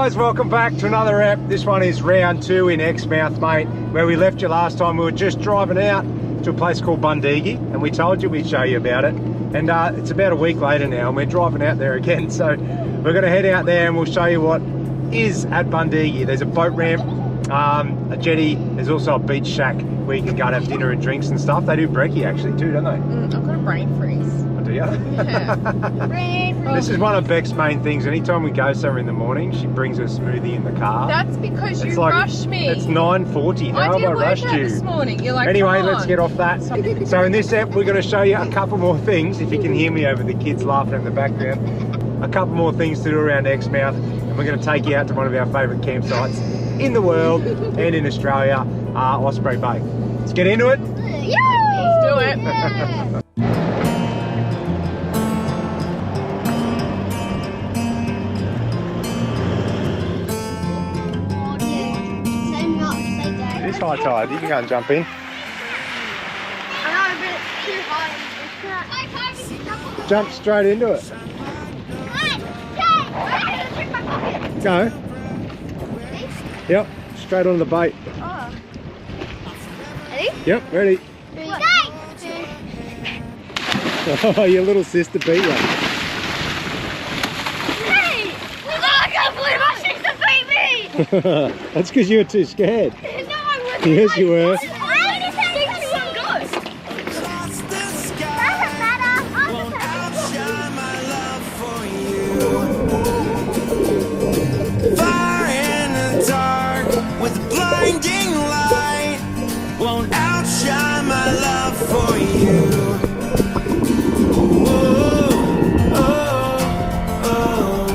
guys, welcome back to another ep. This one is round 2 in Exmouth, mate. Where we left you last time, we were just driving out to a place called Bundegi, and we told you we'd show you about it. And it's about a week later now, and we're driving out there again. So we're going to head out there and we'll show you what is at Bundegi. There's a boat ramp, a jetty. There's also a beach shack where you can go and have dinner and drinks and stuff. They do brekkie actually too, don't they? I've got a brain freeze. Oh, do you? Yeah. Brain freeze. This is one of Beck's main things. Anytime we go somewhere in the morning, she brings a smoothie in the car. That's because you like, rushed me. It's 9:40. How have I rushed you? This morning. You're like, anyway, let's get off that. So in this ep, we're going to show you a couple more things. If you can hear me over the kids laughing in the background, a couple more things to do around Exmouth, and we're going to take you out to one of our favourite campsites in the world and in Australia, Osprey Bay. Let's get into it. Yeah. Let's do it. Yeah. It is high tide. You can go and jump in. I know, but it's too high. Jump straight into it. Go. Yep, straight on the bait. Oh. Ready? Yep, ready. 3, 2. Oh, your little sister beat you. Hey! I can't believe my sister beat me! That's because you were too scared. No, I wasn't. Yes, you were. I only said 6 1 Doesn't matter. Fire in the dark with a blinding light won't outshine my love for you. Oh, oh, oh.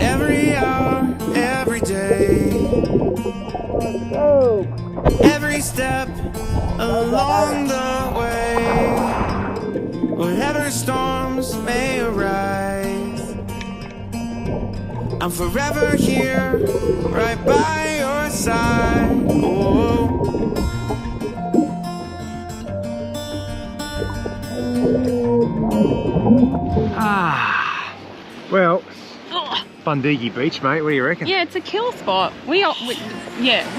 Every hour, every day, every step along the way. Whatever storms may arise, I'm forever here, right by your side. Oh. Well, Bundegi Beach, mate. What do you reckon? Yeah, it's a kill spot. We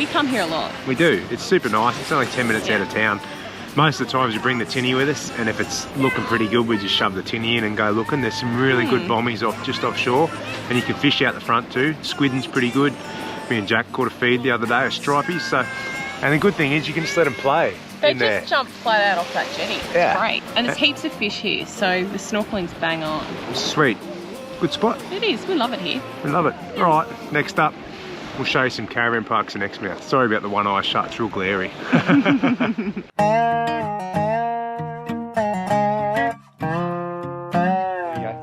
come here a lot. We do. It's super nice. It's only 10 minutes out of town. Most of the times we bring the tinny with us, and if it's looking pretty good, we just shove the tinny in and go looking. There's some really good bombies just offshore, and you can fish out the front too. Squidding's pretty good. Me and Jack caught a feed the other day, a stripey. So, and the good thing is you can just let them play They in there. just jump flat out off that jetty. It's great. And there's heaps of fish here, so the snorkeling's bang on. Sweet. Good spot. It is. We love it here. We love it. All right, next up, we'll show you some caravan parks in Exmouth. Sorry about the one eye shut, it's real glary.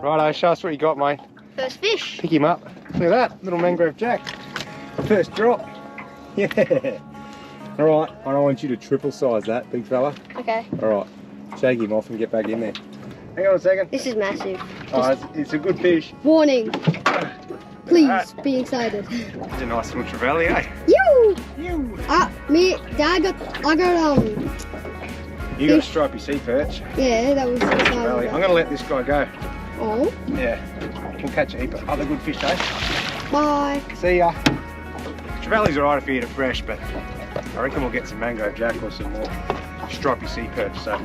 Righto, show us what you got, mate. First fish. Pick him up. Look at that, little mangrove jack. First drop. Yeah. All right, I don't want you to triple size that, big fella. Okay. All right, shake him off and get back in there. Hang on a second. This is massive. Oh, it's a good fish. Warning. Please be excited. It's a nice little trevally, eh? You. You. I got You got a stripy sea perch. Yeah, that was the Trevally. I'm going to let this guy go. Oh. Yeah. We'll catch a heap of other good fish, eh? Bye. See ya. Trevallies are alright if you eat it fresh, but I reckon we'll get some mangrove jack or some more stripy sea perch. So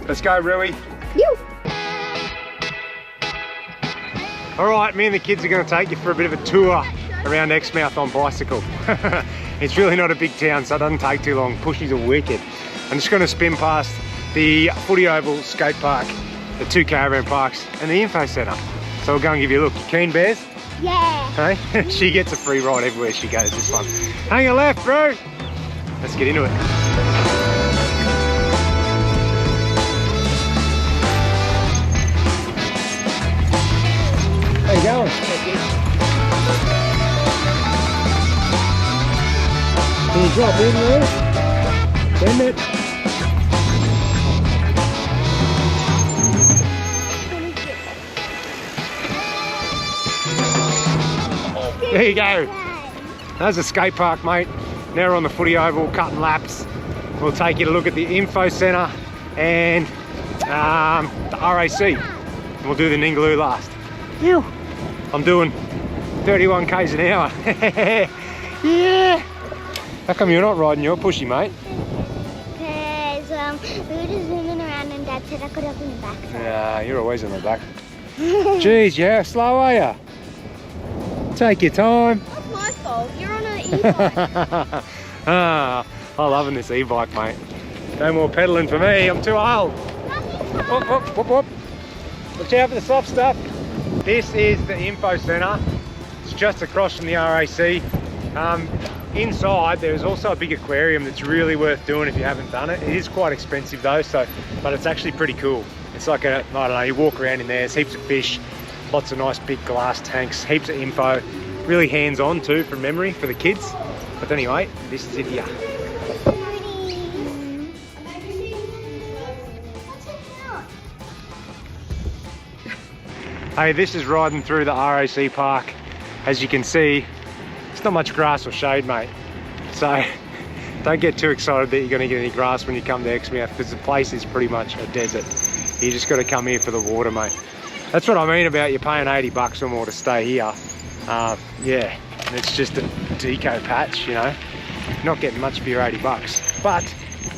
let's go, Rui. You. Alright, me and the kids are going to take you for a bit of a tour around Exmouth on bicycle. It's really not a big town, so it doesn't take too long. Pushies are wicked. I'm just going to spin past the Footy Oval skate park, the 2 caravan parks, and the info centre. So we'll go and give you a look. You keen, Bears? Yeah. Hey? She gets a free ride everywhere she goes this one. Hang a left, bro. Let's get into it. How you going? Can you drop in there? Bend it. There you go. There's a skate park, mate. Now we're on the Footy Oval, cutting laps. We'll take you to look at the info centre and the RAC. and we'll do the Ningaloo last. Phew. I'm doing 31 k's an hour. Yeah. How come you're not riding your pushy, mate? Because we were just zooming around and Dad said I could up in the back. So. Yeah, you're always in the back. Jeez, yeah, slow are ya? Take your time. That's my fault. You're on an e-bike. Ah, I'm loving this e-bike, mate. No more pedaling for me, I'm too old. Whoop, whoop, whoop, whoop. Watch out for the soft stuff. This is the info centre. It's just across from the RAC. Inside there's also a big aquarium that's really worth doing if you haven't done it. It is quite expensive though, but it's actually pretty cool. It's like I don't know, you walk around in there, there's heaps of fish, lots of nice big glass tanks, heaps of info, really hands-on too from memory for the kids. But anyway, this is it here. Hey, this is riding through the RAC park. As you can see, it's not much grass or shade, mate. So don't get too excited that you're going to get any grass when you come to Exmouth, because the place is pretty much a desert. You just got to come here for the water, mate. That's what I mean about you paying 80 bucks or more to stay here. Yeah, and it's just a deco patch, you know. You're not getting much for your 80 bucks, but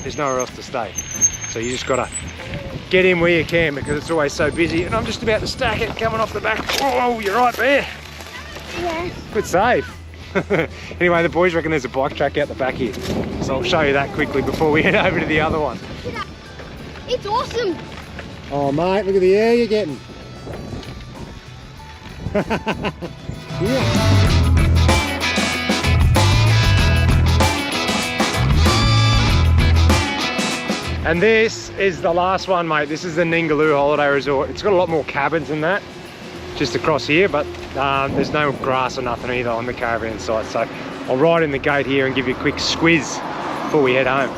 there's nowhere else to stay. So you just got to get in where you can, because it's always so busy. And I'm just about to stack it coming off the back. Oh, you're right there. Yeah. Good save. Anyway, the boys reckon there's a bike track out the back here, so I'll show you that quickly before we head over to the other one. It's awesome. Oh mate, look at the air you're getting. Yeah. And this is the last one, mate. This is the Ningaloo Holiday Resort. It's got a lot more cabins than that, just across here, but there's no grass or nothing either on the caravan site. So I'll ride in the gate here and give you a quick squiz before we head home.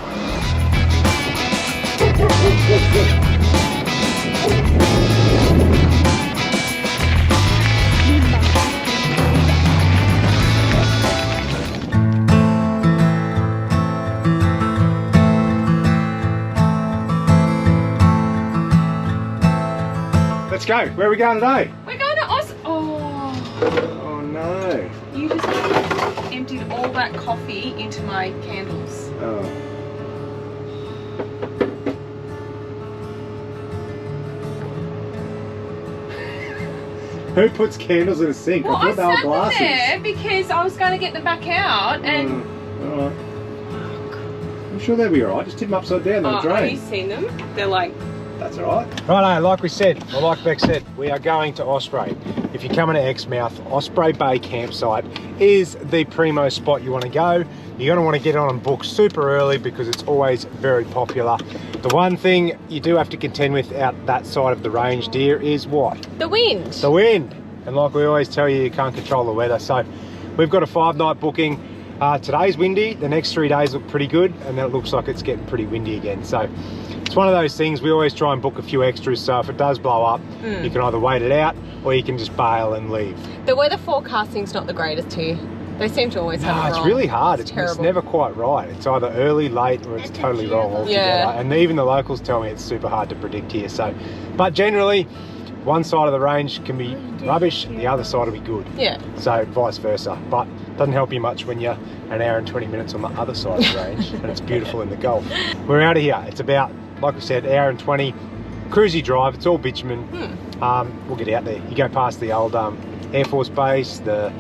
Let's go. Where are we going today? We're going to Oh no. You just emptied all that coffee into my candles. Oh. Who puts candles in a sink? Well, I thought they were sat them glasses. there because I was going to get them back out and... Alright. I'm sure they'll be alright. Just tip them upside down, they'll have drain. you seen them? They're like... That's alright. Righto, like we said, or like Beck said, we are going to Osprey. If you're coming to Exmouth, Osprey Bay campsite is the primo spot you want to go. You're going to want to get on and book super early because it's always very popular. The one thing you do have to contend with out that side of the range, dear, is what? The wind. The wind. And like we always tell you, you can't control the weather. So we've got a 5-night booking. Today's windy, the next 3 days look pretty good, and then it looks like it's getting pretty windy again. So it's one of those things, we always try and book a few extras, so if it does blow up, you can either wait it out or you can just bail and leave. The weather forecasting's not the greatest here. They seem to always have it it's wrong. really hard. It's It's never quite right. It's either early, late, or it's totally wrong altogether. Yeah. And even the locals tell me it's super hard to predict here. So, but generally, one side of the range can be rubbish, the other side will be good. Yeah. So vice versa. But it doesn't help you much when you're an hour and 20 minutes on the other side of the range and it's beautiful in the Gulf. We're out of here. It's about, like we said, hour and 20. Cruisy drive. It's all bitumen. We'll get out there. You go past the old Air Force Base, the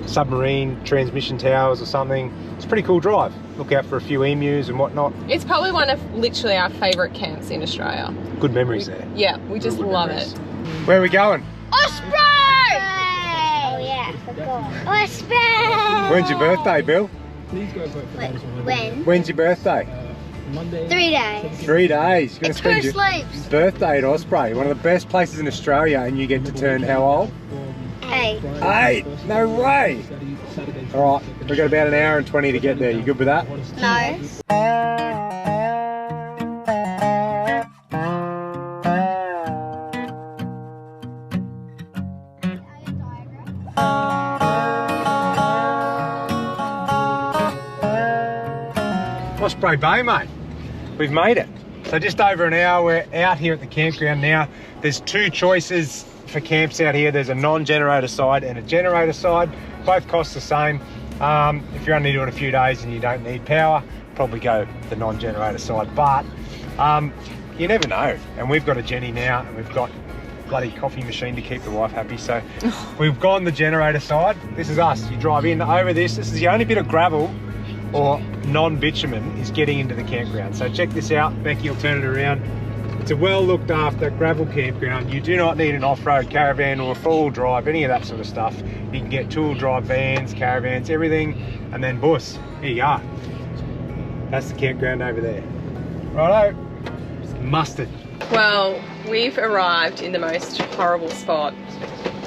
submarine transmission towers or something. It's a pretty cool drive. Look out for a few emus and whatnot. It's probably one of literally our favourite camps in Australia. Good memories there. Yeah, we just Good love memories. it. Where are we going? Osprey! Oh yeah, I forgot. Osprey! When's your birthday, Bill? When? When's your birthday? Monday. 3 days. 3 days. You're going It's to spend who your sleeps. birthday at Osprey, one of the best places in Australia, and you get to turn how old? 8. 8. No way. All right, we've got about an hour and 20 to get there. You good with that? No. Osprey Bay, mate. We've made it. So just over an hour, we're out here at the campground now. There's two choices for camps out here. There's a non-generator side and a generator side. Both cost the same. If you're only doing a few days and you don't need power, probably go the non-generator side. But you never know. And we've got a Jenny now, and we've got a bloody coffee machine to keep the wife happy. So we've gone the generator side. This is us. You drive in over this. This is the only bit of gravel or non-bitumen is getting into the campground. So check this out. Becky will turn it around. It's a well looked after gravel campground. You do not need an off-road caravan or a four-wheel drive, any of that sort of stuff. You can get two-wheel drive vans, caravans, everything, and then bus. Here you are. That's the campground over there. Righto. Mustard. Well, we've arrived in the most horrible spot.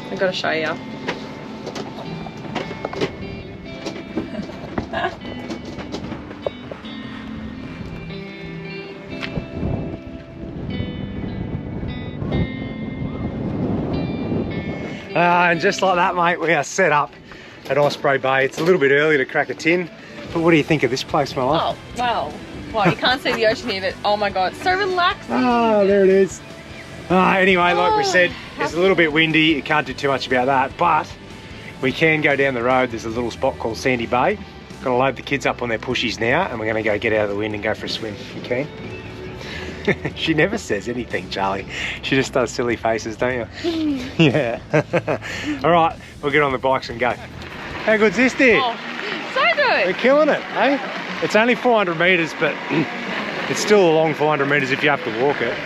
I've got to show you. And just like that, mate, we are set up at Osprey Bay. It's a little bit early to crack a tin, but what do you think of this place, my love? Oh, well, you can't see the ocean here, but oh my god, it's so relaxing. Oh, there it is. Anyway, like we said, it's a little bit windy. You can't do too much about that, but we can go down the road. There's a little spot called Sandy Bay. Gonna load the kids up on their pushies now, and we're gonna go get out of the wind and go for a swim. You can? She never says anything, Charlie. She just does silly faces, don't you? Yeah. All right, we'll get on the bikes and go. How good's this, dear? Oh, so good. We're killing it, eh? It's only 400 metres, but it's still a long 400 metres if you have to walk it.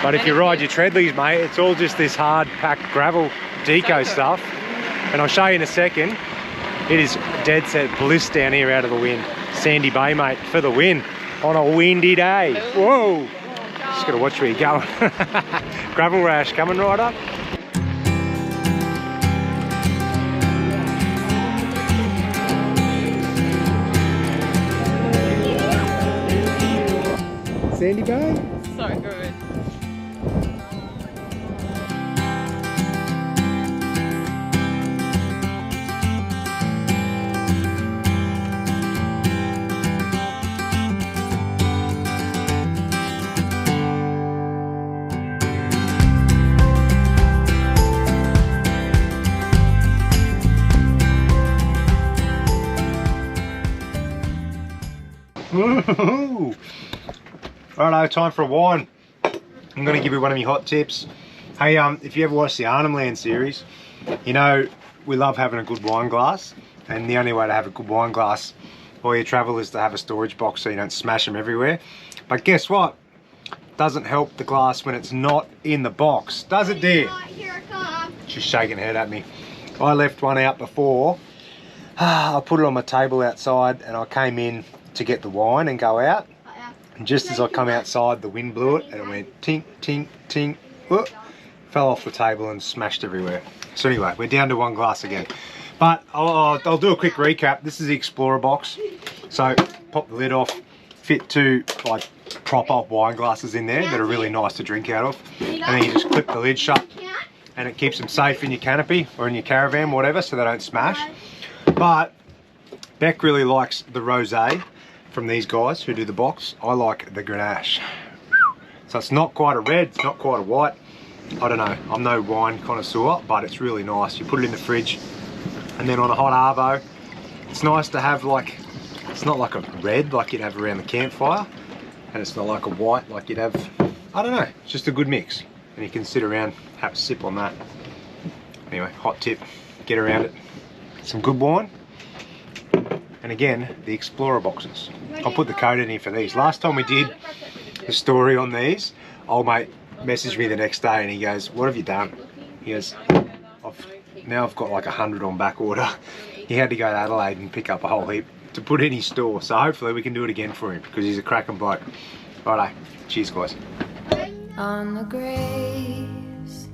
But if you ride your treadlies, mate, it's all just this hard packed gravel deco stuff. And I'll show you in a second. It is dead set bliss down here out of the wind. Sandy Bay, mate, for the win on a windy day. Whoa! Just gotta watch where you're going. Gravel rash coming right up. Sandy Bay? So good. Righto, time for a wine. I'm going to give you one of my hot tips. Hey, if you ever watched the Arnhem Land series, you know we love having a good wine glass, and the only way to have a good wine glass while you travel is to have a storage box so you don't smash them everywhere. But guess what? Doesn't help the glass when it's not in the box, does it, dear? Here it comes. She's shaking her head at me. I left one out before. I put it on my table outside, and I came in to get the wine and go out. And just as I come outside, the wind blew it and it went tink, tink, tink, whoop, fell off the table and smashed everywhere. So anyway, we're down to one glass again. But I'll do a quick recap. This is the Explorer box. So pop the lid off, fit two like proper wine glasses in there that are really nice to drink out of. And then you just clip the lid shut and it keeps them safe in your canopy or in your caravan, whatever, so they don't smash. But Beck really likes the rosé from these guys who do the box. I like the Grenache. So it's not quite a red, it's not quite a white. I don't know, I'm no wine connoisseur, but it's really nice. You put it in the fridge, and then on a hot arvo, it's nice to have like, it's not like a red like you'd have around the campfire, and it's not like a white like you'd have, I don't know, it's just a good mix. And you can sit around, have a sip on that. Anyway, hot tip, get around it. Some good wine. And again, the Explorer boxes. I'll put the code in here for these. Last time we did a story on these, old mate messaged me the next day and he goes, what have you done? He goes, now I've got like 100 on back order. He had to go to Adelaide and pick up a whole heap to put in his store. So hopefully we can do it again for him because he's a cracking bloke. Righto, cheers guys. On the graves,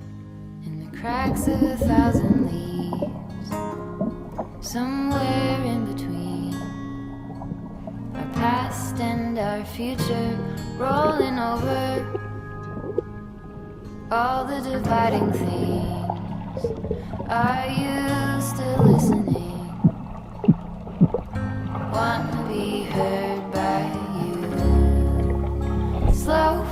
in the cracks of 1,000 leaves, somewhere in between our past and our future, rolling over all the dividing things. Are you still listening? Want to be heard by you? Slow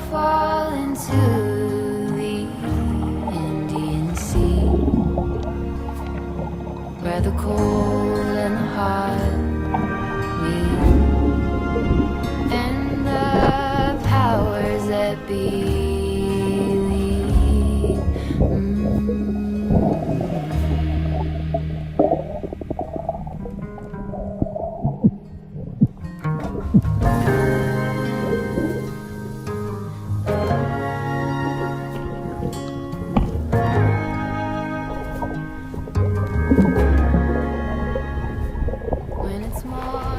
cold and the hot. Me and the powers that be.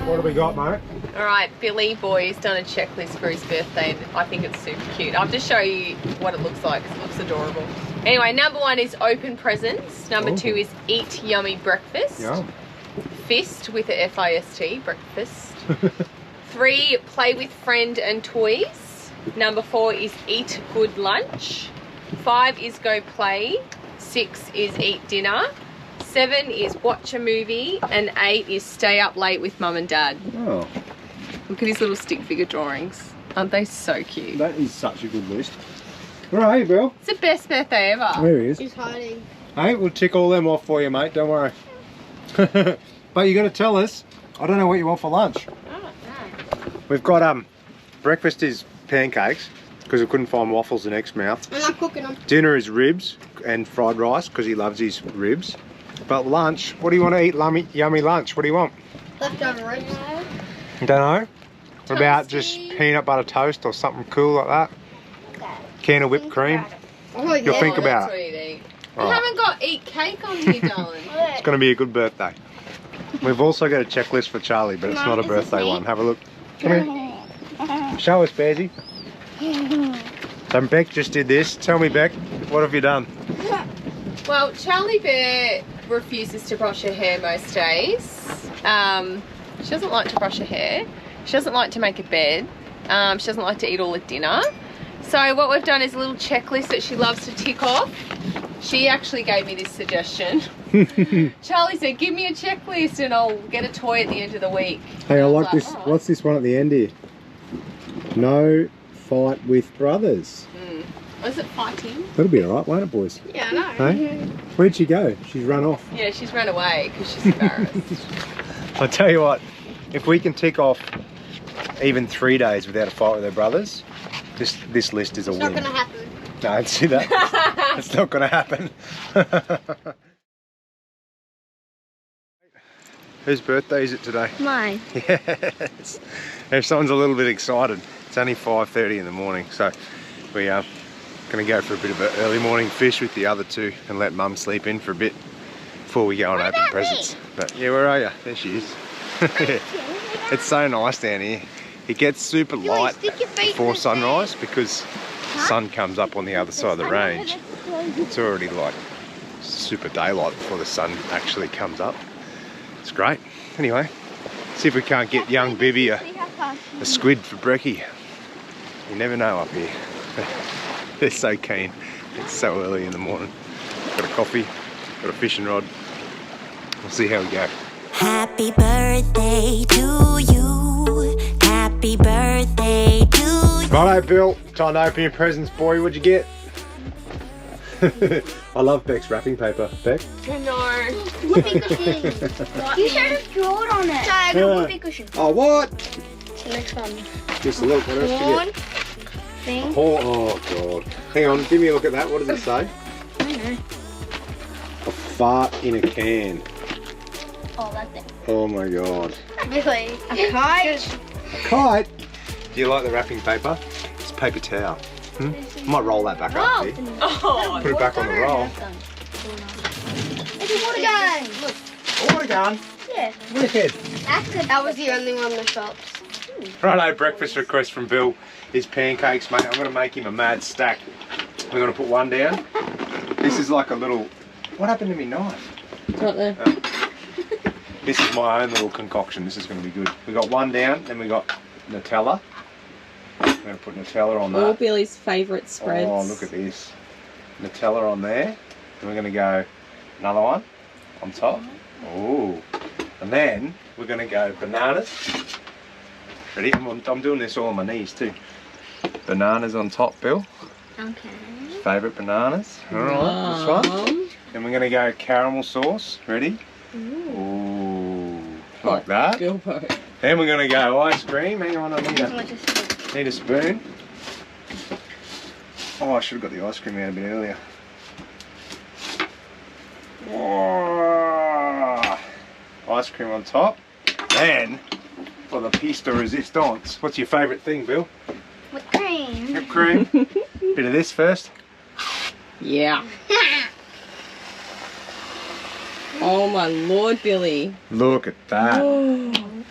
What have we got, mate? Alright, Billy Boy's done a checklist for his birthday and I think it's super cute. I'll just show you what it looks like because it looks adorable. Anyway, number 1 is open presents. Number 2 is eat yummy breakfast. Yum. Fist with a F-I-S-T, breakfast. 3, play with friend and toys. Number 4 is eat good lunch. 5 is go play. 6 is eat dinner. 7 is watch a movie, and 8 is stay up late with mum and dad. Oh, Look at his little stick figure drawings. Aren't they so cute? that is such a good list. Where are you, Bill? It's the best birthday ever. There he is. He's hiding. Hey, we'll tick all them off for you, mate. Don't worry. But you got to tell us. I don't know what you want for lunch. Oh, no. We've got breakfast is pancakes because we couldn't find waffles in Exmouth. I'm not cooking them. Dinner is ribs and fried rice because he loves his ribs. But lunch, what do you want to eat? Yummy lunch. What do you want? Leftover ribs. Don't know. What about just peanut butter toast or something cool like that? Can of whipped cream. Oh, You'll yeah. think That's about what it. you'd eat. Oh. You haven't got eat cake on here, darling. It's going to be a good birthday. We've also got a checklist for Charlie, but it's not a birthday one. Have a look. Come here. Show us, Bearsy. So Beck just did this. Tell me, Beck, what have you done? Well, Charlie Bear refuses to brush her hair most days. She doesn't like to brush her hair. She doesn't like to make a bed. She doesn't like to eat all at dinner. So what we've done is a little checklist that she loves to tick off. She actually gave me this suggestion. Charlie said, give me a checklist and I'll get a toy at the end of the week. Hey, I And like was this. "All right." What's this one at the end here? No fight with brothers. Was it fighting? That'll be alright, won't it, boys? Yeah, I know. Hey? Where'd she go? She's run off. Yeah, she's run away because she's embarrassed. I'll tell you what, if we can tick off even 3 days without a fight with her brothers, this list is a It's win. not gonna happen. No, I'd see that. It's not going to happen. Whose birthday is it today? Mine. Yes. If someone's a little bit excited, it's only 5:30 in the morning, so we are going to go for a bit of an early morning fish with the other two and let Mum sleep in for a bit before we go and open presents. But yeah, where are you? There she is. It's so nice down here. It gets super light stick your feet before in the sunrise because the sun comes up on the other side of the range. It's already like super daylight before the sun actually comes up. It's great. Anyway, see if we can't get young Bibby a squid for brekkie. You never know up here. They're so keen. It's so early in the morning. Got a coffee, got a fishing rod. We'll see how we go. Happy birthday to you. Happy birthday to you. Righto, Bill. Time to open your presents, boy. What'd you get? I love Beck's wrapping paper. Beck? No. Whoopee cushion. You should have drawn on it. So I got a whoopee cushion. Oh, what? Next one. Just a look. What else did you One get? thing. Oh, God. Hang on. Give me a look at that. What does it say? I don't know. A fart in a can. Oh, that thing. Oh, my God. Really? A kite? A kite? Do you like the wrapping paper? It's paper towel. I might roll that back up here. Oh, Put it back on the roll. It's a water gun. Look. A water gun? Yeah. Wicked. That was the only one in the shops. Righto, breakfast request from Bill is pancakes, mate. I'm going to make him a mad stack. We're going to put one down. This is like a little... What happened to me knife? it's not there. This is my own little concoction. This is going to be good. We got one down, then we got Nutella. I'm going to put Nutella on All that. Billy's favourite spreads. Oh, look at this. Nutella on there. Then we're going to go another one on top. Oh. And then we're going to go bananas. Ready? I'm doing this all on my knees too. Bananas on top, Bill. Okay. Favourite bananas. Alright, this one. Then we're going to go caramel sauce. Ready? Ooh. Like that. Bilbo. Then we're going to go ice cream. Hang on, I need a spoon. Oh, I should have got the ice cream out a bit earlier. Oh, ice cream on top. Then, for the piece de resistance, what's your favourite thing, Bill? Whipped cream. Whipped cream. Bit of this first. Yeah. Oh my Lord, Billy. Look at that.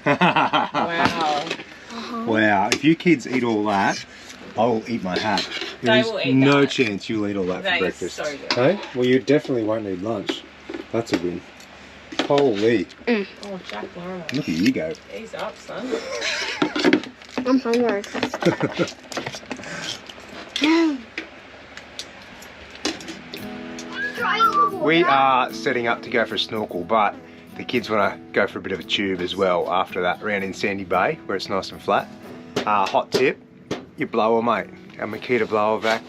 Wow. Wow, if you kids eat all that, I'll eat my hat. They will eat no that. chance you'll eat all that That for is breakfast. so good. Hey? Well, you definitely won't need lunch. That's a win. Holy. Oh, Jack Lorimer. Look at you go. Ease up, son. I'm hungry. We are setting up to go for a snorkel, but the kids want to go for a bit of a tube as well after that round in Sandy Bay where it's nice and flat. Hot tip, your blower, mate. Our Makita blower vac.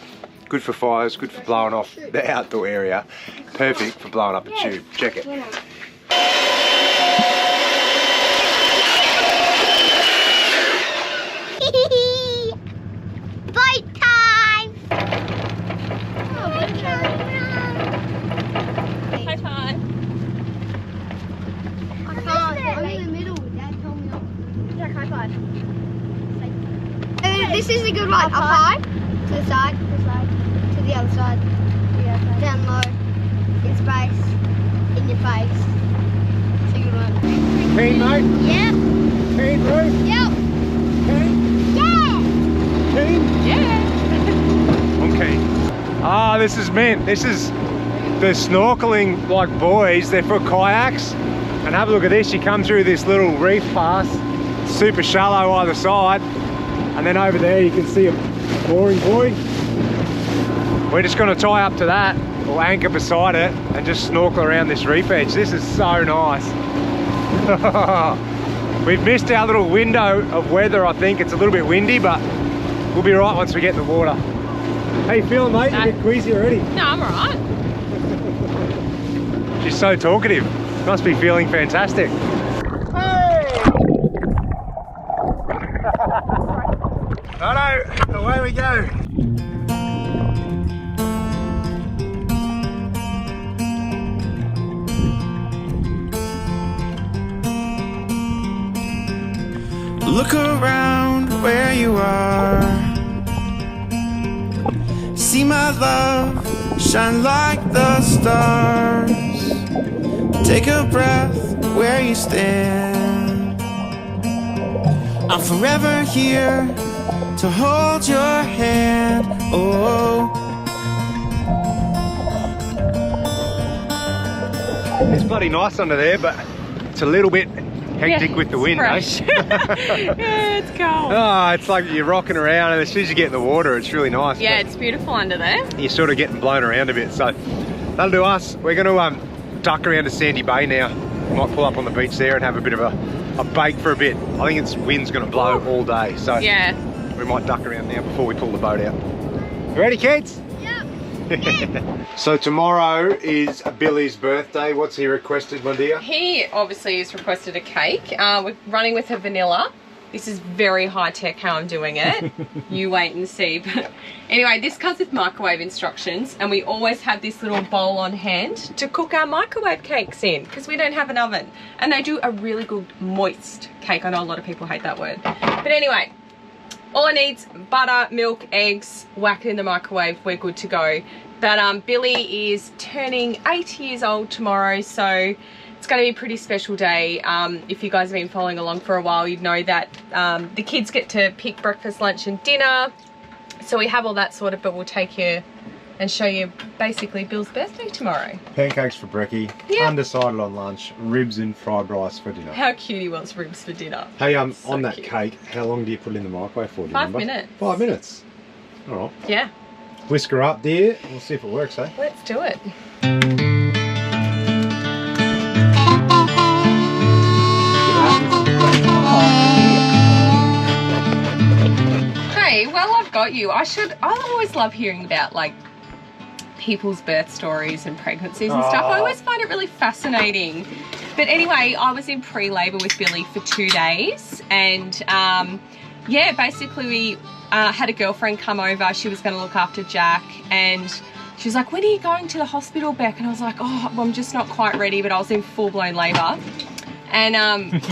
Good for fires, good for blowing off the outdoor area. Perfect for blowing up a tube. Check it. Bite time! High five. I'm in the middle. Dad told me off. Jack, high five. This is a good one. Up high, to the side, to the other side, down low, in space, in your face. It's a good one. Keen, mate? Yep. Keen, Ruth? Yep. Keen? Yeah. Keen? Yeah. I'm keen. Ah, this is mint. This is the snorkeling like buoys. They're for kayaks. And have a look at this. You come through this little reef pass, super shallow either side. And then over there you can see a mooring buoy. We're just going to tie up to that or anchor beside it and just snorkel around this reef edge. This is so nice. We've missed our little window of weather, I think. It's a little bit windy, but we'll be right once we get in the water. How you feeling, mate? You get queasy already? No, I'm alright. She's so talkative. Must be feeling fantastic. Righto, away we go. Look around where you are. See my love shine like the stars. Take a breath where you stand. I'm forever here to hold your hand. Oh, It's bloody nice under there, but it's a little bit hectic with the wind, eh? Yeah, it's cold. Oh, it's like you're rocking around, and as soon as you get in the water, it's really nice. Yeah, it's beautiful under there. You're sort of getting blown around a bit, so that'll do us. We're going to duck around to Sandy Bay now. We might pull up on the beach there and have a bit of a bake for a bit. I think it's wind's going to blow all day, so Yeah. we might duck around now before we pull the boat out. You ready, kids? Yep. So tomorrow is Billy's birthday. What's he requested, my dear? He obviously has requested a cake. We're running with a vanilla. This is very high tech how I'm doing it. You wait and see. But anyway, this comes with microwave instructions, and we always have this little bowl on hand to cook our microwave cakes in because we don't have an oven. And they do a really good moist cake. I know a lot of people hate that word. But anyway, all I need's butter, milk, eggs, whack it in the microwave, we're good to go. But Billy is turning 8 years old tomorrow, so it's going to be a pretty special day. If you guys have been following along for a while, you'd know that the kids get to pick breakfast, lunch and dinner. So we have all that sorted, but we'll take you and show you basically Bill's birthday tomorrow. Pancakes for brekkie, Yeah. undecided on lunch, ribs and fried rice for dinner. How cute he wants ribs for dinner. Hey, So on that cute. cake, how long do you put it in the microwave for? Do you 5 remember? minutes. 5 minutes. All right. Yeah, Whisk her up, dear. We'll see if it works, eh? let's do it. Hey, well, I've got you. I always love hearing about like people's birth stories and pregnancies and stuff. I always find it really fascinating. But anyway, I was in pre-labour with Billy for 2 days, and yeah, basically we had a girlfriend come over. She was going to look after Jack, and she was like, when are you going to the hospital, Beck? And I was like, oh, well, I'm just not quite ready, but I was in full-blown labour. And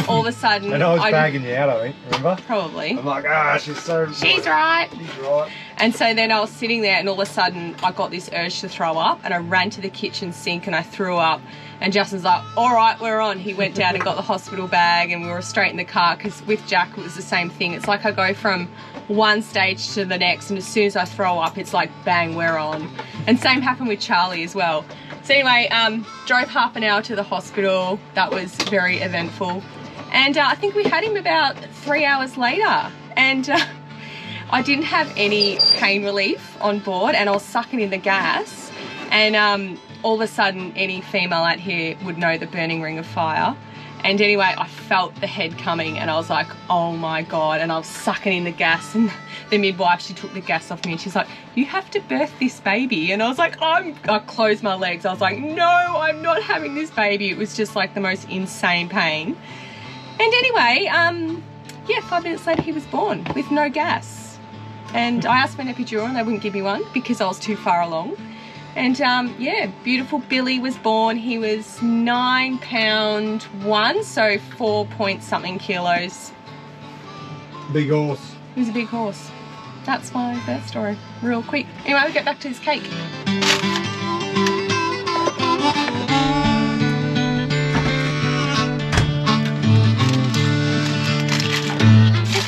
all of a sudden... And I was bagging you out, I think, remember? Probably. I'm like, she's so... She's right. She's right. And so then I was sitting there, and all of a sudden I got this urge to throw up, and I ran to the kitchen sink and I threw up. And Justin's like, all right, we're on. He went down and got the hospital bag, and we were straight in the car, because with Jack it was the same thing. It's like I go from one stage to the next, and as soon as I throw up, it's like, bang, we're on. And same happened with Charlie as well. So anyway, drove half an hour to the hospital. That was very eventful. And I think we had him about 3 hours later. And I didn't have any pain relief on board, and I was sucking in the gas. And all of a sudden, any female out here would know the burning ring of fire. And anyway, I felt the head coming, and I was like, oh my God. And I was sucking in the gas, and the midwife, she took the gas off me, and she's like, you have to birth this baby. And I was like, I closed my legs. I was like, no, I'm not having this baby. It was just like the most insane pain. And anyway, yeah, 5 minutes later he was born with no gas. And I asked for an epidural, and they wouldn't give me one because I was too far along. And yeah, beautiful Billy was born. He was 9 pound 1, so 4-point-something kilos. Big horse. He was a big horse. That's my birth story, real quick. Anyway, we'll get back to this cake. Look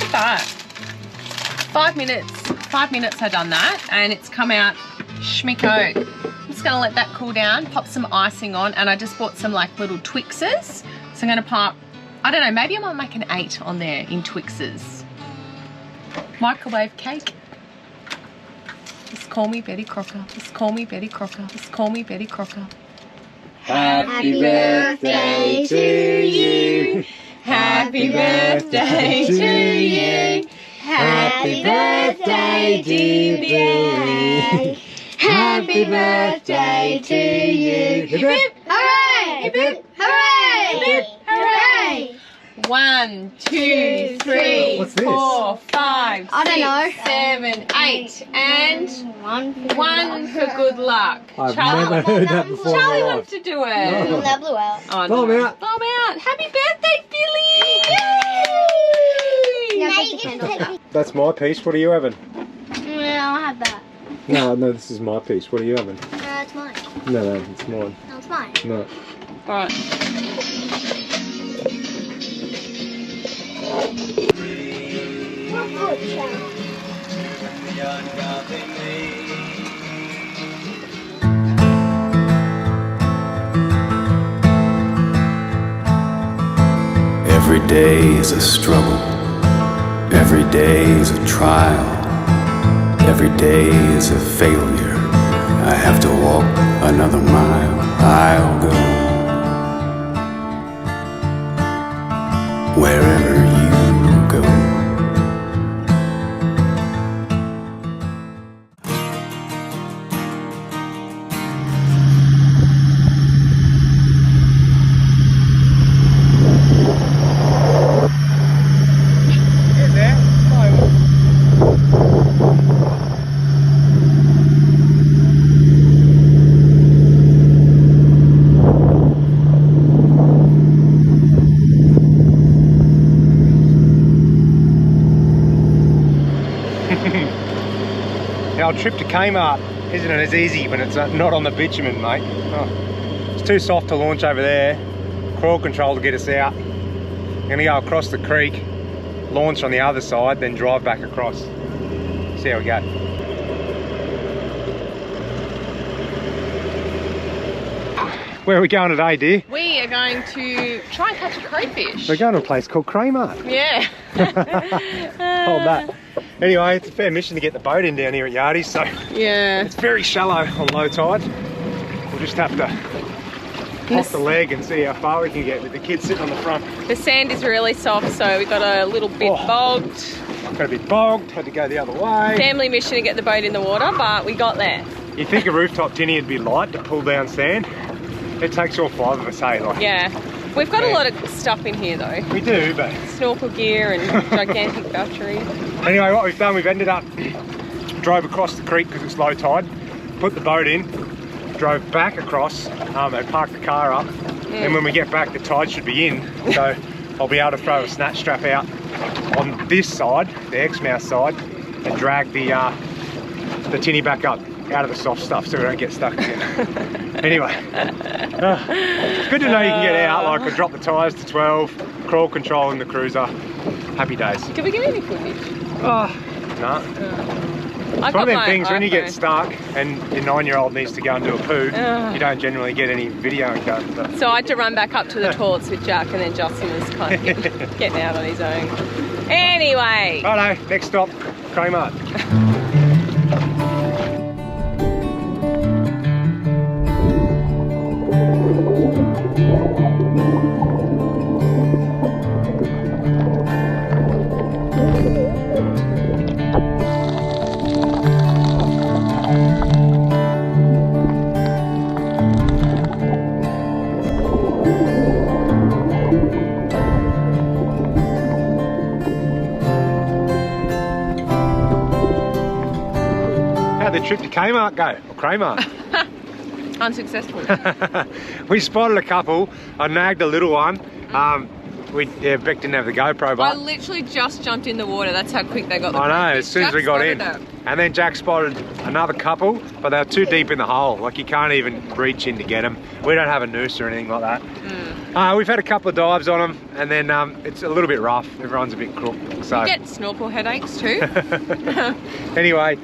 at that. 5 minutes. 5 minutes I've done that, and it's come out schmicko. I'm just gonna let that cool down, pop some icing on, and I just bought some like little Twixes. So I'm gonna pop, I don't know, maybe I might make an 8 on there in Twixes. Microwave cake. Just call me Betty Crocker. Just call me Betty Crocker. Just call me Betty Crocker. Happy birthday to you. Happy birthday to you. Happy birthday, dear Billy. Happy birthday to you. Hip, hip. Hooray! Hip, hip. Hooray! Hip, Hooray! 1, 2, 3, What's this? 4, 5, I don't know. 6, 7, 8, and 1 for good luck. I've never heard that before in Charlie my wants life. to do it. No. That blew out. Oh, Blow 'em out. Blow 'em out. Happy birthday, Billy! Yay! Now take the candles out. That's my piece. What are you having? I'll have that. No, this is my piece. What are you having? It's mine. No, it's mine. No, it's mine. No. Alright. What food, Charlie? Every day is a struggle. Every day is a trial. Every day is a failure. I have to walk another mile. I'll go wherever you go. Get there. Our trip to Kmart isn't as easy when it's not on the bitumen, mate. Oh, it's too soft to launch over there. Crawl control to get us out. I'm gonna go across the creek, launch on the other side, then drive back across. See how we go. Where are we going today, dear? We are going to try and catch a crayfish. We're going to a place called Kmart. Yeah. Hold that. Anyway, it's a fair mission to get the boat in down here at Yardies, so Yeah. it's very shallow on low tide. We'll just have to hop the leg and see how far we can get with the kids sitting on the front. The sand is really soft, so we got a little bit bogged. Got a bit bogged, had to go the other way. Family mission to get the boat in the water, but we got there. You think a rooftop tinny would be light to pull down sand? It takes all 5 of us, hey? Like, Yeah. We've got a lot of stuff in here though. we do, but... Snorkel gear and gigantic battery. Anyway, what we've done, we've ended up, drove across the creek because it's low tide, put the boat in, drove back across, and parked the car up. And when we get back, the tide should be in. So I'll be able to throw a snatch strap out on this side, the Exmouth side, and drag the tinny back up out of the soft stuff so we don't get stuck again. Anyway, it's good to know you can get out. Like, I dropped the tyres to 12, crawl control in the cruiser. Happy days. Can we get any footage? Oh, no. It's one of them things when you get stuck and your 9-year-old needs to go and do a poo, you don't generally get any video and go. So I had to run back up to the torts with Jack, and then Justin was kind of getting out on his own. Anyway. Righto, next stop, Kmart. How'd the trip to Kmart go? Or Kmart? Unsuccessful. We spotted a couple. I nagged a little one. Beck didn't have the GoPro, I but literally just jumped in the water. That's how quick they got the I know, crayfish. as soon as Jack we got in. spotted it. And then Jack spotted another couple, but they were too deep in the hole. Like, you can't even reach in to get them. We don't have a noose or anything like that. We've had a couple of dives on them, and then it's a little bit rough. Everyone's a bit crooked. So You get snorkel headaches too. anyway,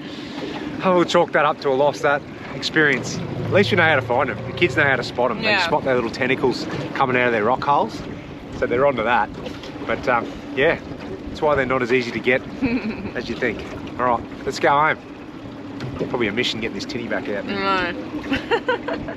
I will chalk that up to a loss, that experience. At least we know how to find them. The kids know how to spot them. They Yeah. spot their little tentacles coming out of their rock holes. So they're onto that. But yeah, that's why they're not as easy to get as you think. All right, let's go home. Probably a mission getting this tinny back out. No.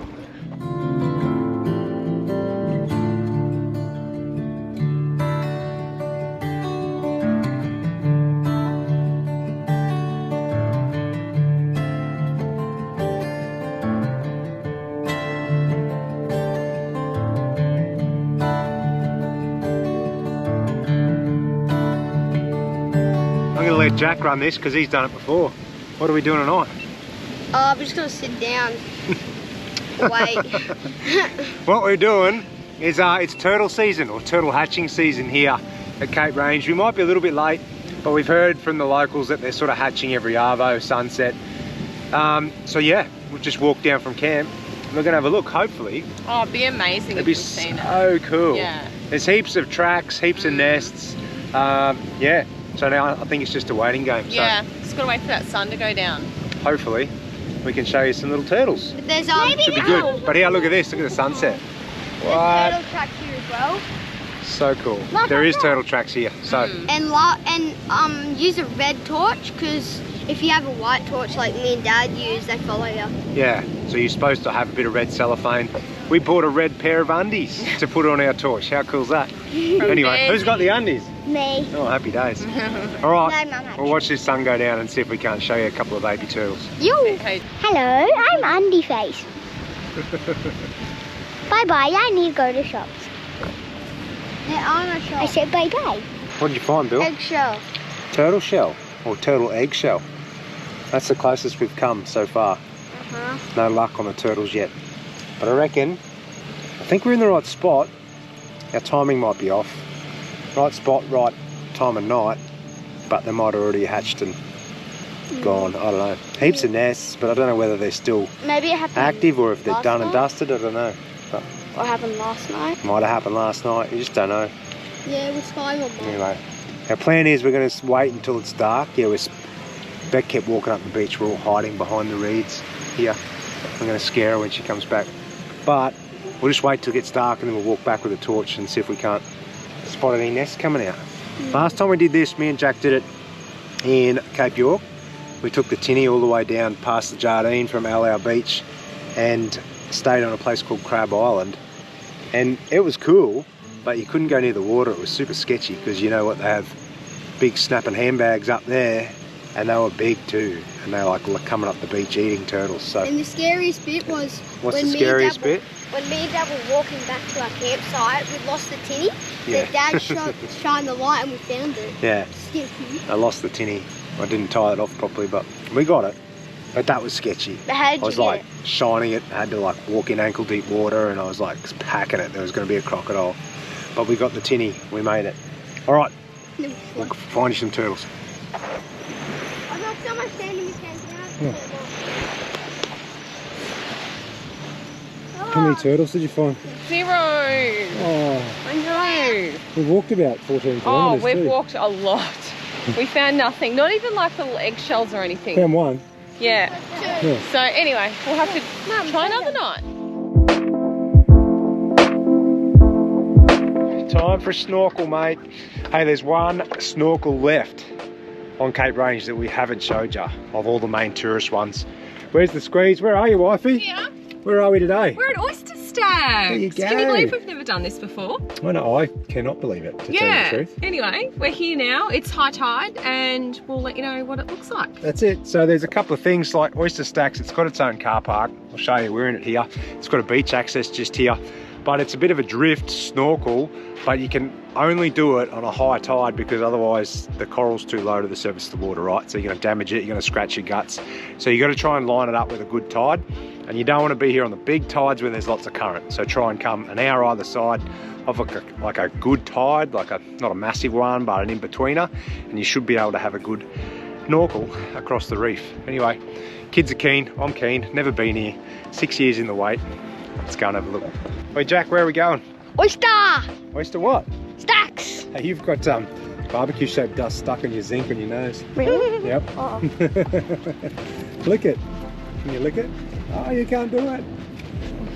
I'm going to let Jack run this because he's done it before. What are we doing tonight? I'm just gonna sit down. Wait. What we're doing is it's turtle season, or turtle hatching season here at Cape Range. We might be a little bit late, but we've heard from the locals that they're sort of hatching every arvo, sunset. So yeah, we'll just walk down from camp. We're gonna have a look, hopefully. Oh, it'd be amazing It'd if be we've seen it. so cool. Yeah. There's heaps of tracks, heaps of nests. Yeah, so now I think it's just a waiting game. Yeah, just gotta wait for that sun to go down. So hopefully we can show you some little turtles. There's Should be good. But here, look at this, look at the sunset. What? turtle track here as well. So cool. There is turtle tracks here. So And use a red torch, because if you have a white torch like me and Dad use, they follow you. yeah, so you're supposed to have a bit of red cellophane. We bought a red pair of undies to put on our torch. How cool's that? Anyway, who's got the undies? Me. Oh, happy days. All right, No, Mum, we'll watch this sun go down and see if we can't show you a couple of baby turtles. You. Okay. Hello, I'm Andy Face. Bye bye, I need to go to shops. There are no shops. I said bye bye. What did you find, Bill? Eggshell. Turtle shell, or turtle eggshell. That's the closest we've come so far. No luck on the turtles yet. But I think we're in the right spot. Our timing might be off. Right spot, right time of night, but they might have already hatched and gone. I don't know. Heaps of nests, but I don't know whether they're still Maybe it happened active or if they're last done and night? dusted. I don't know. But What happened last night? might have happened last night. You just don't know. Yeah, it was fine on mine. Anyway, our plan is we're going to wait until it's dark. Yeah, Beck kept walking up the beach. We're all hiding behind the reeds here. I'm going to scare her when she comes back. But we'll just wait till it gets dark and then we'll walk back with a torch and see if we can't spot any nests coming out. Last time we did this, me and Jack did it in Cape York. We took the tinny all the way down past the Jardine from Allow Beach and stayed on a place called Crab Island. And it was cool, but you couldn't go near the water. It was super sketchy because you know what, they have big snapping handbags up there and they were big too, and they were like coming up the beach eating turtles. So And the scariest bit was what's the scariest bit? When me and Dad were walking back to our campsite, we lost the tinny. Yeah. The Dad shined the light and we found it. Yeah, Sketchy. I lost the tinny. I didn't tie it off properly, but we got it. But that was sketchy. But how did I was you get like shining it, I had to like walk in ankle deep water, and I was like packing it. There was going to be a crocodile, but we got the tinny. We made it. All right, it? we'll find you some turtles. I got so much sand in my tent. How many turtles did you find? 0. Oh, I know. we walked about 14 Oh, kilometres. we've too. walked a lot. We found nothing. Not even like little eggshells or anything. Found one. Yeah. Yeah. So anyway, we'll have to try another night. Time for a snorkel, mate. Hey, there's one snorkel left on Cape Range that we haven't showed you of all the main tourist ones. Where's the squeeze? Where are you, wifey? Yeah. Where are we today? We're at Oyster Stadium. There you go. Can you believe we've never done this before? I know, I cannot believe it, to tell you the truth. Anyway, we're here now. It's high tide and we'll let you know what it looks like. That's it. So there's a couple of things like Oyster Stacks. It's got its own car park. I'll show you, we're in it here. It's got a beach access just here. But it's a bit of a drift snorkel, but you can only do it on a high tide because otherwise the coral's too low to the surface of the water, right? So you're gonna damage it, you're gonna scratch your guts. So you gotta try and line it up with a good tide. And you don't wanna be here on the big tides where there's lots of current. So try and come an hour either side of like a good tide, like not a massive one, but an in-betweener. And you should be able to have a good snorkel across the reef. Anyway, kids are keen, I'm keen, never been here. 6 years in the wait. Let's go and have a look. Wait, Jack, where are we going? Oyster! Oyster what? Stacks! Hey, you've got barbecue shaped dust stuck in your zinc on your nose. Really? Yep. Oh. Lick it. Can you lick it? Oh, you can't do it.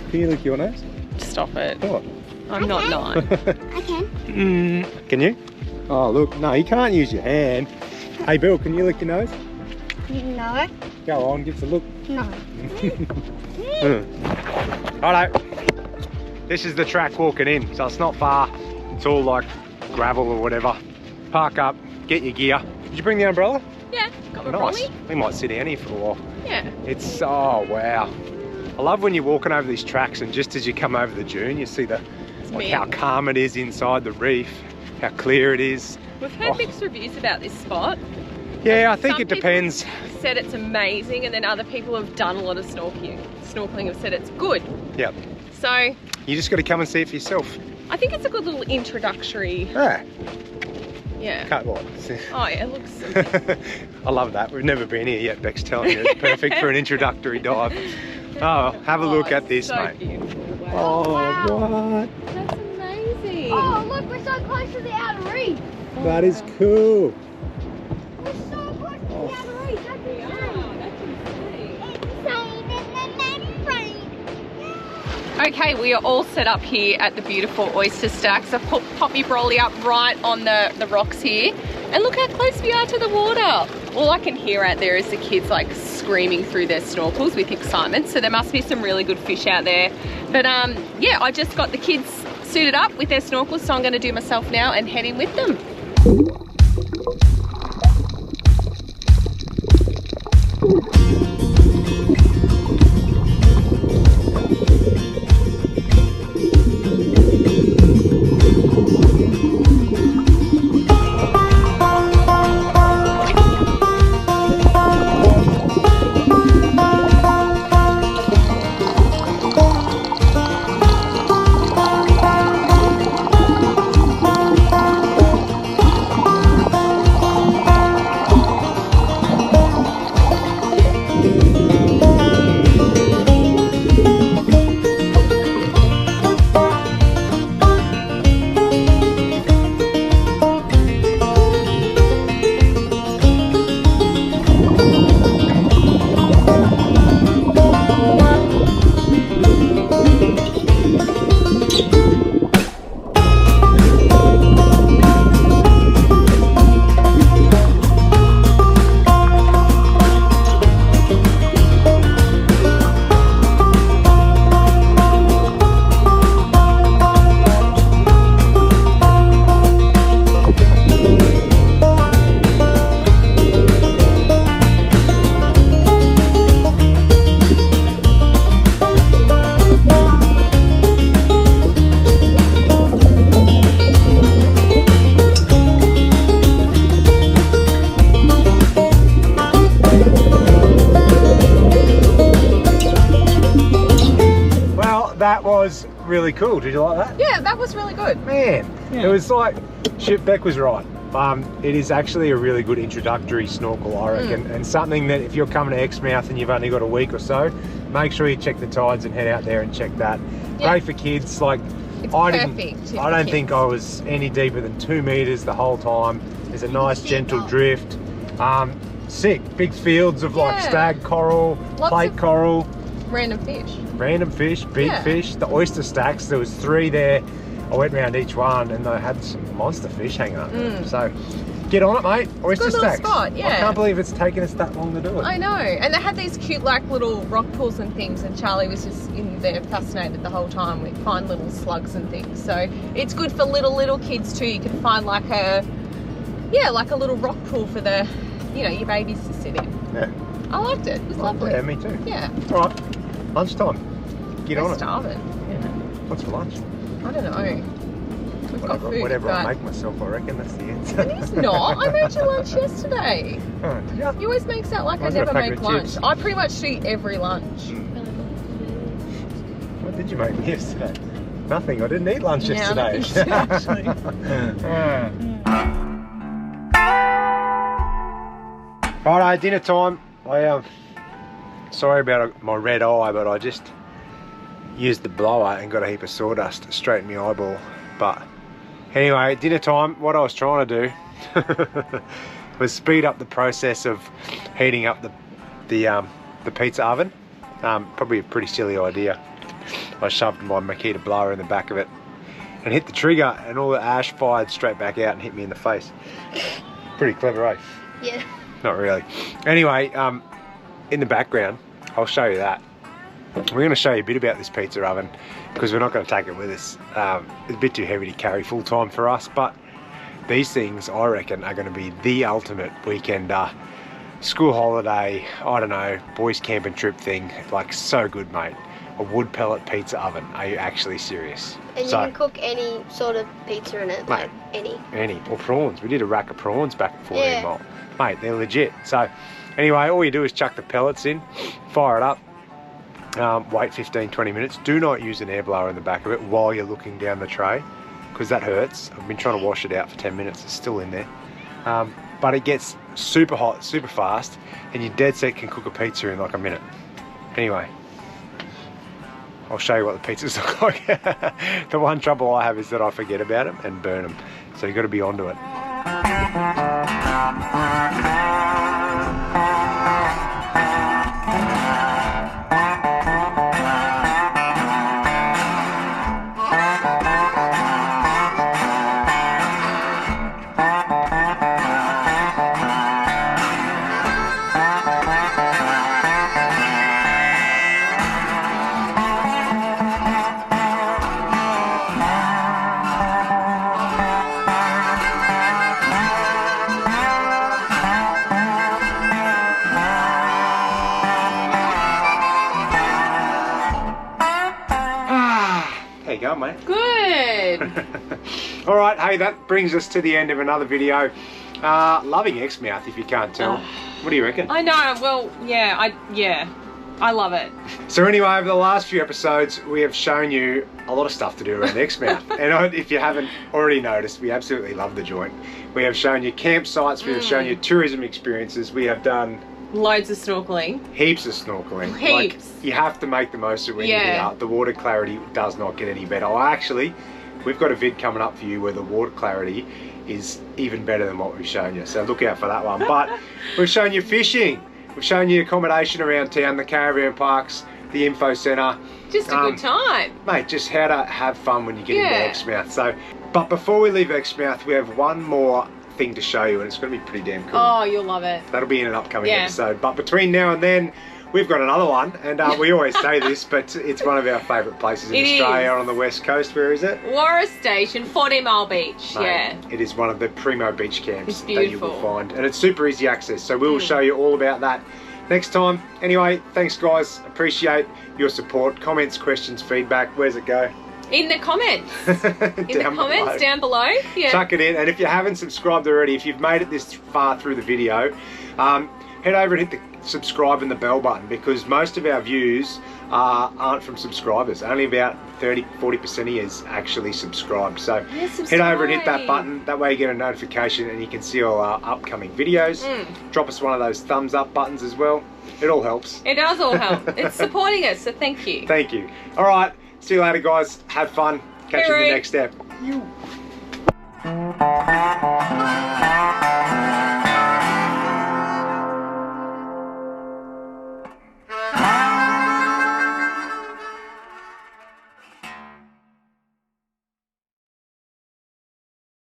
Can you lick your nose? Stop it. What? I'm not 9. I can. Can you? Oh, look. No, you can't use your hand. Hey, Bill, can you lick your nose? No. Go on, give us a look. No. Righto. This is the track walking in, so it's not far. It's all like gravel or whatever. Park up, get your gear. Did you bring the umbrella? Yeah, got my Nice. brolly. We might sit down here for a while. Yeah. It's, oh wow. I love when you're walking over these tracks and just as you come over the dune, you see how calm it is inside the reef, how clear it is. We've heard mixed reviews about this spot. Yeah, I think Some it depends. people said it's amazing, and then other people have done a lot of snorkeling have said it's good. Yep. So You just got to come and see it for yourself. I think it's a good little introductory. Yeah. Yeah. Can't what? Oh yeah, it looks. I love that. We've never been here yet. Beck's telling me it's perfect for an introductory dive. Oh, have a look at this, so mate. Beautiful. Wow. Oh, Wow. what? That's amazing. Oh, look, we're so close to the outer reef. That is cool. We're so close to the outer reef. That's Okay, we are all set up here at the beautiful Oyster Stacks. I've pop my brolly up right on the rocks here. And look how close we are to the water. All I can hear out there is the kids like screaming through their snorkels with excitement. So there must be some really good fish out there. But yeah, I just got the kids suited up with their snorkels, so I'm gonna do myself now and head in with them. really cool. Did you like that? Yeah, that was really good. Man, it was like, Beck was right. It is actually a really good introductory snorkel, I reckon, and something that if you're coming to Exmouth and you've only got a week or so, make sure you check the tides and head out there and check that. Great for kids. Like, It's I perfect. don't think I was any deeper than 2 meters the whole time. There's a nice gentle drift. Sick. Big fields of like stag coral, plate coral. Random fish. Random fish, big fish. The oyster stacks, there was 3 there. I went round each one and they had some monster fish hanging up there. So get on it, mate. Oyster Good little stacks. spot, yeah. I can't believe it's taken us that long to do it. I know. And they had these cute like little rock pools and things, and Charlie was just in there fascinated the whole time with fine little slugs and things. So it's good for little kids too. You can find like a little rock pool for the, you know, your babies to sit in. Yeah. I liked it. It was lovely. Yeah, me too. Yeah. All right, lunchtime. Get on it. Starving. Yeah. What's for lunch? I don't know. We've got food, Whatever but I make myself, I reckon that's the answer. It is not. I made you lunch yesterday. Oh, yeah. You always makes out like I I've got never a packet make of lunch. chips. I pretty much eat every lunch. What did you make me yesterday? Nothing. I didn't eat lunch Yeah, I yesterday. think you did, actually. Righto, dinner time. Sorry about my red eye, but I just used the blower and got a heap of sawdust straight in my eyeball. But anyway, dinner time. What I was trying to do was speed up the process of heating up the pizza oven. Probably a pretty silly idea. I shoved my Makita blower in the back of it and hit the trigger, and all the ash fired straight back out and hit me in the face. Pretty clever, eh? Yeah. Not really. Anyway, in the background, I'll show you that. We're going to show you a bit about this pizza oven because we're not going to take it with us. It's a bit too heavy to carry full time for us, but these things, I reckon, are going to be the ultimate weekend school holiday, I don't know, boys camping trip thing. Like, so good, mate. A wood pellet pizza oven. Are you actually serious? And you can cook any sort of pizza in it, like any. Or prawns. We did a rack of prawns back at 14 Mile. Mate, they're legit. So anyway, all you do is chuck the pellets in, fire it up, wait 15-20 minutes. Do not use an air blower in the back of it while you're looking down the tray, because that hurts. I've been trying to wash it out for 10 minutes. It's still in there. But it gets super hot, super fast, and your dead set can cook a pizza in like a minute. Anyway, I'll show you what the pizzas look like. The one trouble I have is that I forget about them and burn them. So you've got to be onto it. Mate. Good. All right, hey, that brings us to the end of another video. Loving Exmouth, if you can't tell. What do you reckon? I know. Well, I love it. So anyway, over the last few episodes, we have shown you a lot of stuff to do around Exmouth. And if you haven't already noticed, we absolutely love the joint. We have shown you campsites, we have shown you tourism experiences, we have done loads of snorkeling. Heaps of snorkeling. Heaps. Like, you have to make the most of it when you get out. The water clarity does not get any better. We've got a vid coming up for you where the water clarity is even better than what we've shown you. So look out for that one. But we've shown you fishing. We've shown you accommodation around town, the caravan parks, the info centre. Just a good time. Mate, just how to have fun when you get into Exmouth. So, but before we leave Exmouth, we have one more thing to show you, and it's going to be pretty damn cool. Oh, you'll love it. That'll be in an upcoming episode. But between now and then, we've got another one, and we always say this, but it's one of our favourite places in Australia on the west coast. Where is it? Oyster Stadium, 14 Mile Beach. Mate, it is one of the primo beach camps that you will find, and it's super easy access. So we will show you all about that next time. Anyway, thanks guys. Appreciate your support. Comments, questions, feedback. Where's it go? In the comments. Down below. Yeah. Chuck it in, and if you haven't subscribed already, if you've made it this far through the video, head over and hit the subscribe and the bell button, because most of our views aren't from subscribers. Only about 30-40% of you is actually subscribed. So head over and hit that button. That way you get a notification and you can see all our upcoming videos. Drop us one of those thumbs up buttons as well. It all helps. It does all help. It's supporting us, so thank you. Thank you. All right, see you later, guys. Have fun. Catch you in the next step.